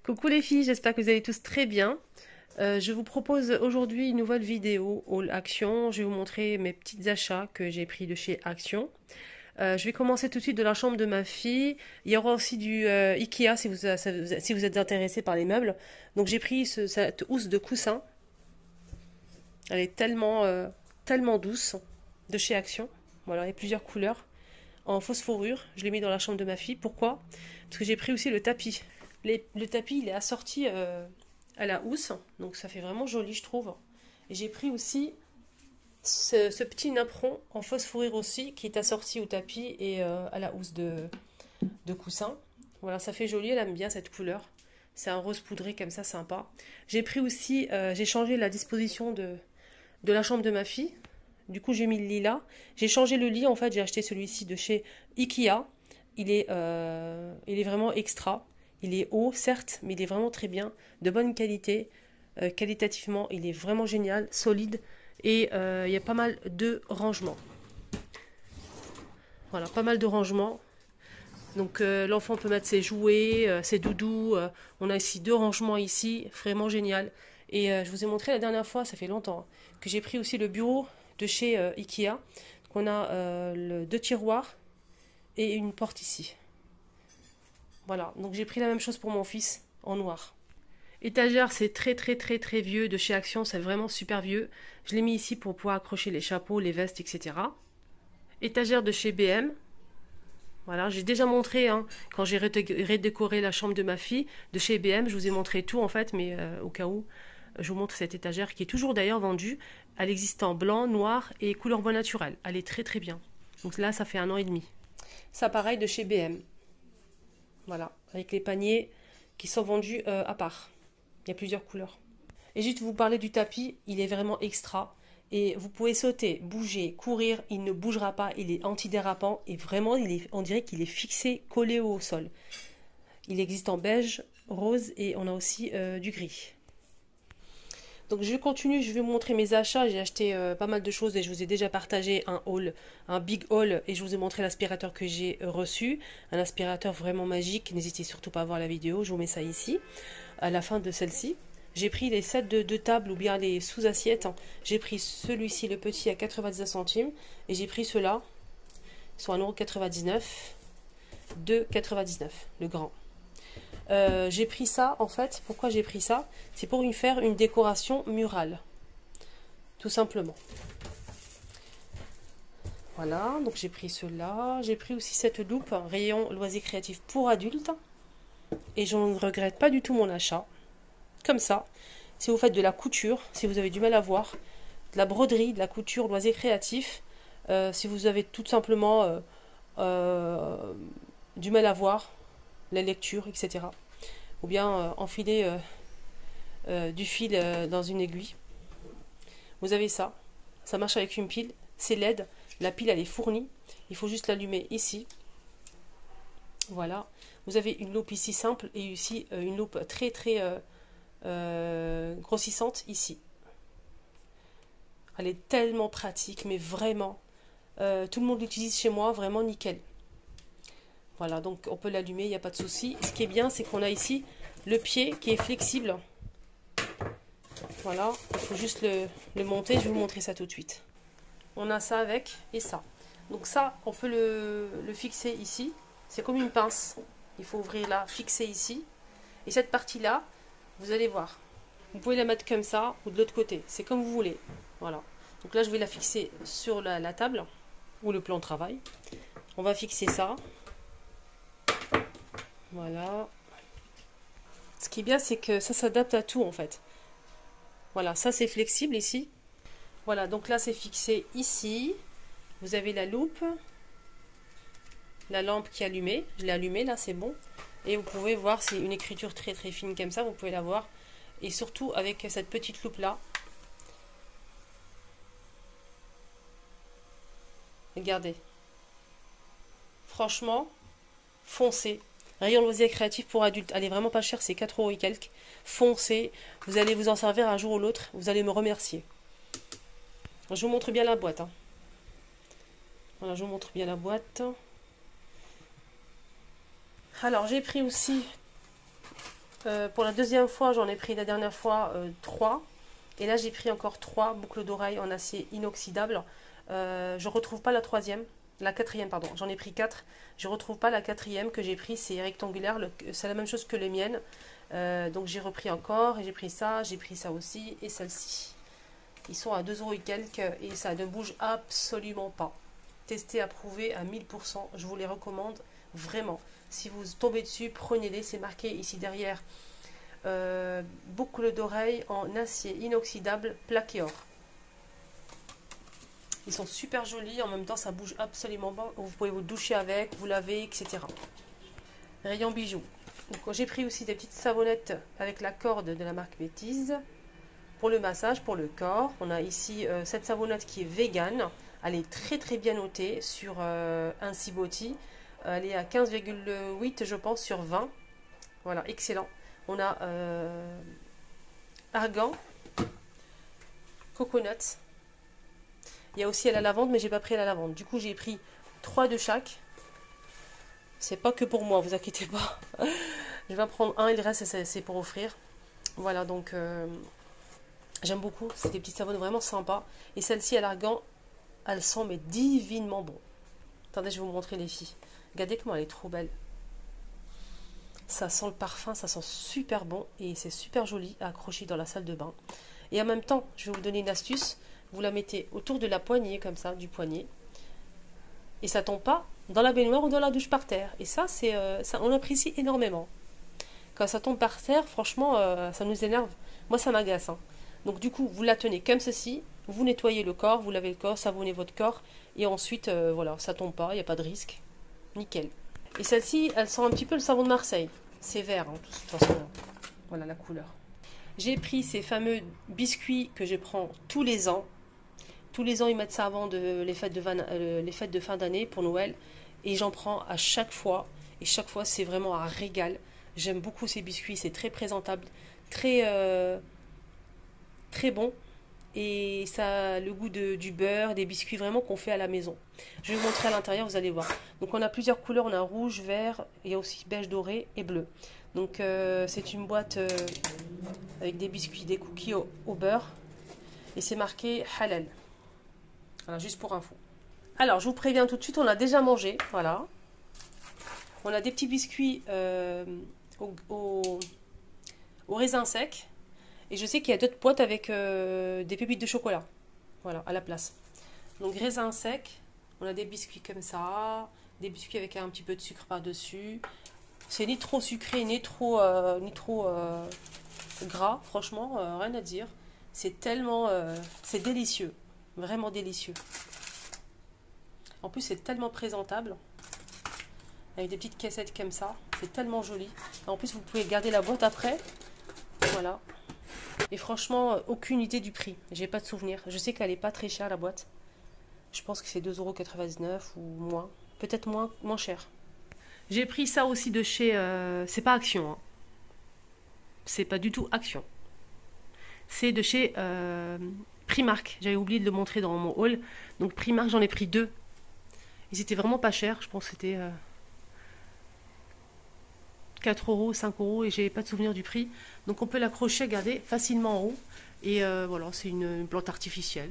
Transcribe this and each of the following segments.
Coucou les filles, j'espère que vous allez tous très bien. Je vous propose aujourd'hui une nouvelle vidéo Haul Action. Je vais vous montrer mes petits achats que j'ai pris de chez Action. Je vais commencer tout de suite de la chambre de ma fille. Il y aura aussi du Ikea si vous êtes intéressé par les meubles. Donc j'ai pris cette housse de coussin. Elle est tellement douce de chez Action. Voilà, il y a plusieurs couleurs en fausse fourrure. Je l'ai mis dans la chambre de ma fille. Pourquoi? Parce que j'ai pris aussi le tapis. Le tapis, il est assorti à la housse, donc ça fait vraiment joli, je trouve. Et j'ai pris aussi ce petit napperon en fausse fourrure aussi, qui est assorti au tapis et à la housse de coussin. Voilà, ça fait joli, elle aime bien cette couleur. C'est un rose poudré comme ça, sympa. J'ai pris aussi, j'ai changé la disposition de la chambre de ma fille. Du coup, j'ai mis le lilas. J'ai changé le lit, en fait, j'ai acheté celui-ci de chez Ikea. Il est vraiment extra. Il est haut, certes, mais il est vraiment très bien, de bonne qualité. Qualitativement, il est vraiment génial, solide. Et il y a pas mal de rangements. Voilà, pas mal de rangements. Donc l'enfant peut mettre ses jouets, ses doudous. On a ici 2 rangements ici, vraiment génial. Et je vous ai montré la dernière fois, ça fait longtemps, que j'ai pris aussi le bureau de chez Ikea. Donc on a 2 tiroirs et une porte ici. Voilà, donc j'ai pris la même chose pour mon fils en noir. Étagère, c'est très vieux de chez Action, c'est vraiment super vieux. Je l'ai mis ici pour pouvoir accrocher les chapeaux, les vestes, etc. Étagère de chez BM. Voilà, j'ai déjà montré quand j'ai redécoré la chambre de ma fille de chez BM. Je vous ai montré tout en fait, mais au cas où, je vous montre cette étagère qui est toujours d'ailleurs vendue. Elle existe en blanc, noir et couleur bois naturel. Elle est très bien. Donc là, ça fait 1 an et demi. Ça pareil de chez BM. Voilà, avec les paniers qui sont vendus à part. Il y a plusieurs couleurs. Et juste vous parler du tapis, il est vraiment extra. Et vous pouvez sauter, bouger, courir, il ne bougera pas, il est antidérapant et vraiment on dirait qu'il est fixé, collé au sol. Il existe en beige, rose et on a aussi du gris. Donc je continue, je vais vous montrer mes achats. J'ai acheté pas mal de choses et je vous ai déjà partagé un haul, un big haul, et je vous ai montré l'aspirateur que j'ai reçu. Un aspirateur vraiment magique, n'hésitez surtout pas à voir la vidéo, je vous mets ça ici, à la fin de celle-ci. J'ai pris les sets de table ou bien les sous-assiettes. J'ai pris celui-ci, le petit, à 99 centimes. Et j'ai pris ceux-là, soit 1,99 €, 2,99 €, le grand. J'ai pris ça, en fait, pourquoi j'ai pris ça? C'est pour y faire une décoration murale. Tout simplement. Voilà, donc j'ai pris ceux-là. J'ai pris aussi cette loupe, rayon loisirs créatifs pour adultes. Et je ne regrette pas du tout mon achat. Comme ça, si vous faites de la couture, si vous avez du mal à voir, de la broderie, de la couture, loisirs créatifs, si vous avez tout simplement du mal à voir, la lecture, etc. Ou bien enfiler du fil dans une aiguille. Vous avez ça. Ça marche avec une pile. C'est LED. La pile, elle est fournie. Il faut juste l'allumer ici. Voilà. Vous avez une loupe ici simple et ici une loupe très grossissante ici. Elle est tellement pratique, mais vraiment. Tout le monde l'utilise chez moi, vraiment nickel. Voilà, donc on peut l'allumer, il n'y a pas de souci. Ce qui est bien, c'est qu'on a ici le pied qui est flexible. Voilà, il faut juste le monter, je vais vous montrer ça tout de suite. On a ça avec et ça. Donc ça, on peut le fixer ici. C'est comme une pince. Il faut ouvrir là, fixer ici. Et cette partie-là, vous allez voir. Vous pouvez la mettre comme ça ou de l'autre côté. C'est comme vous voulez. Voilà. Donc là, je vais la fixer sur la table ou le plan de travail. On va fixer ça. Voilà. Ce qui est bien, c'est que ça s'adapte à tout en fait. Voilà, ça c'est flexible ici. Voilà, donc là c'est fixé ici. Vous avez la loupe. La lampe qui est allumée. Je l'ai allumée, là c'est bon. Et vous pouvez voir, c'est une écriture très fine comme ça. Vous pouvez la voir. Et surtout avec cette petite loupe là. Regardez. Franchement, foncez. Rayon loisirs créatifs pour adultes. Elle est vraiment pas chère, c'est 4 € et quelques. Foncez. Vous allez vous en servir un jour ou l'autre. Vous allez me remercier. Je vous montre bien la boîte. Voilà, je vous montre bien la boîte. Alors, j'ai pris aussi Pour la deuxième fois, j'en ai pris la dernière fois 3. Et là, j'ai pris encore 3 boucles d'oreilles en acier inoxydable. Je ne retrouve pas la troisième. La quatrième, pardon. J'en ai pris 4. Je ne retrouve pas la quatrième que j'ai pris. C'est rectangulaire. C'est la même chose que les miennes. Donc j'ai repris encore. Et j'ai pris ça aussi. Et celle-ci. Ils sont à 2 € et quelques. Et ça ne bouge absolument pas. Testé, approuvé à 1000%. Je vous les recommande vraiment. Si vous tombez dessus, prenez-les. C'est marqué ici derrière. Boucle d'oreilles en acier inoxydable plaqué or. Ils sont super jolis, en même temps ça bouge absolument pas. Vous pouvez vous doucher avec, vous laver, etc. Rayon bijoux. J'ai pris aussi des petites savonnettes avec la corde de la marque Bétise. Pour le massage, pour le corps, on a ici cette savonnette qui est vegan. Elle est très très bien notée sur Inciboti. Elle est à 15,8 je pense sur 20. Voilà, excellent. On a argan, coconut. Il y a aussi à la lavande, mais j'ai pas pris à la lavande. Du coup, j'ai pris 3 de chaque. C'est pas que pour moi, vous inquiétez pas. Je vais en prendre un et le reste, c'est pour offrir. Voilà, donc j'aime beaucoup. C'est des petites savonnes vraiment sympas. Et celle-ci à l'argan, elle sent mais divinement bon. Attendez, je vais vous montrer les filles. Regardez comment elle est trop belle. Ça sent le parfum, ça sent super bon et c'est super joli à accrocher dans la salle de bain. Et en même temps, je vais vous donner une astuce. Vous la mettez autour de la poignée, comme ça, du poignet. Et ça tombe pas dans la baignoire ou dans la douche par terre. Et ça, ça on apprécie énormément. Quand ça tombe par terre, franchement, ça nous énerve. Moi, ça m'agace. Hein. Donc du coup, vous la tenez comme ceci. Vous nettoyez le corps, vous lavez le corps, savonnez votre corps. Et ensuite, voilà, ça tombe pas, il n'y a pas de risque. Nickel. Et celle-ci, elle sent un petit peu le savon de Marseille. C'est vert, hein, de toute façon. Voilà la couleur. J'ai pris ces fameux biscuits que je prends tous les ans. Tous les ans, ils mettent ça avant les fêtes de fin d'année pour Noël. Et j'en prends à chaque fois. Et chaque fois, c'est vraiment un régal. J'aime beaucoup ces biscuits. C'est très présentable. Très, très bon. Et ça a le goût du beurre, des biscuits vraiment qu'on fait à la maison. Je vais vous montrer à l'intérieur, vous allez voir. Donc on a plusieurs couleurs, on a rouge, vert, il y a aussi beige doré et bleu. Donc c'est une boîte avec des biscuits, des cookies au beurre. Et c'est marqué halal. Voilà, juste pour info. Alors je vous préviens tout de suite, on a déjà mangé, voilà. On a des petits biscuits au raisin sec. Et je sais qu'il y a d'autres boîtes avec des pépites de chocolat. Voilà, à la place. Donc raisin sec. On a des biscuits comme ça. Des biscuits avec un petit peu de sucre par-dessus. C'est ni trop sucré, ni trop gras. Franchement, rien à dire. C'est tellement... c'est délicieux. Vraiment délicieux. En plus, c'est tellement présentable. Avec des petites caissettes comme ça. C'est tellement joli. En plus, vous pouvez garder la boîte après. Voilà. Et franchement, aucune idée du prix. J'ai pas de souvenir. Je sais qu'elle est pas très chère la boîte. Je pense que c'est 2,99 € ou moins. Peut-être moins cher. J'ai pris ça aussi de chez... c'est pas Action. Hein. C'est pas du tout Action. C'est de chez Primark. J'avais oublié de le montrer dans mon haul. Donc Primark, j'en ai pris 2. Ils étaient vraiment pas chers. Je pense que c'était 4 €, 5 € et j'ai pas de souvenir du prix. Donc on peut l'accrocher, garder facilement en haut. Et voilà, c'est une plante artificielle.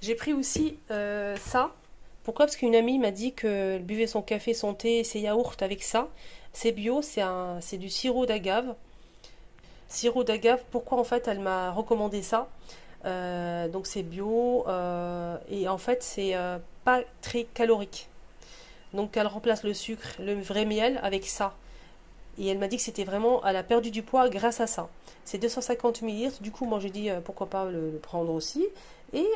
J'ai pris aussi ça. Pourquoi? Parce qu'une amie m'a dit qu'elle buvait son café, son thé, ses yaourts avec ça. C'est bio, c'est du sirop d'agave. Sirop d'agave, pourquoi en fait elle m'a recommandé ça? Donc c'est bio et en fait c'est pas très calorique. Donc elle remplace le sucre, le vrai miel avec ça. Et elle m'a dit que c'était vraiment, elle a perdu du poids grâce à ça. C'est 250 ml. Du coup, moi j'ai dit pourquoi pas le prendre aussi. Et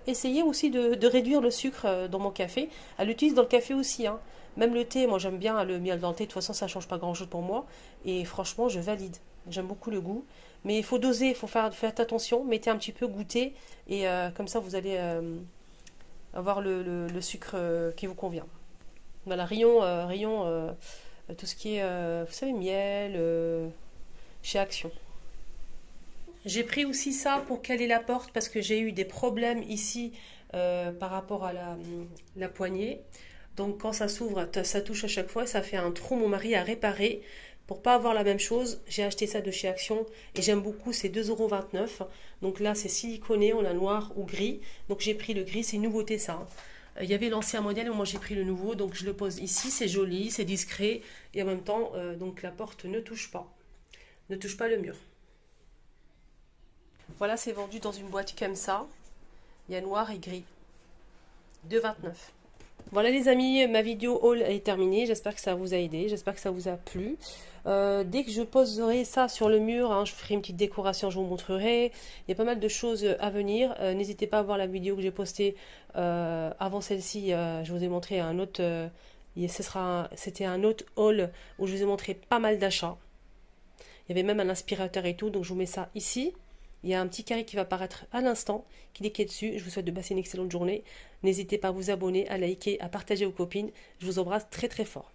essayer aussi de réduire le sucre dans mon café. Elle l'utilise dans le café aussi. Hein. Même le thé, moi j'aime bien le miel dans le thé. De toute façon, ça ne change pas grand-chose pour moi. Et franchement, je valide. J'aime beaucoup le goût. Mais il faut doser, il faut faire attention. Mettez un petit peu, goûter. Et comme ça, vous allez avoir le sucre qui vous convient. Voilà, rayon tout ce qui est, vous savez, miel, chez Action. J'ai pris aussi ça pour caler la porte parce que j'ai eu des problèmes ici par rapport à la poignée. Donc quand ça s'ouvre, ça touche à chaque fois et ça fait un trou. Mon mari a réparé Pour pas avoir la même chose, j'ai acheté ça de chez Action et j'aime beaucoup, c'est 2,29 €. Donc là, c'est siliconé, on a noir ou gris. Donc j'ai pris le gris, c'est une nouveauté ça, hein. Il y avait l'ancien modèle, mais moi j'ai pris le nouveau, donc je le pose ici, c'est joli, c'est discret et en même temps, donc la porte ne touche pas le mur. Voilà, c'est vendu dans une boîte comme ça. Il y a noir et gris. 2,29 €. Voilà les amis, ma vidéo haul est terminée. J'espère que ça vous a aidé, j'espère que ça vous a plu. Dès que je poserai ça sur le mur, hein, je ferai une petite décoration, je vous montrerai. Il y a pas mal de choses à venir. N'hésitez pas à voir la vidéo que j'ai postée avant celle-ci. Je vous ai montré un autre, c'était un autre haul où je vous ai montré pas mal d'achats. Il y avait même un aspirateur et tout, donc je vous mets ça ici. Il y a un petit carré qui va apparaître à l'instant. Cliquez dessus. Je vous souhaite de passer une excellente journée. N'hésitez pas à vous abonner, à liker, à partager aux copines. Je vous embrasse très très fort.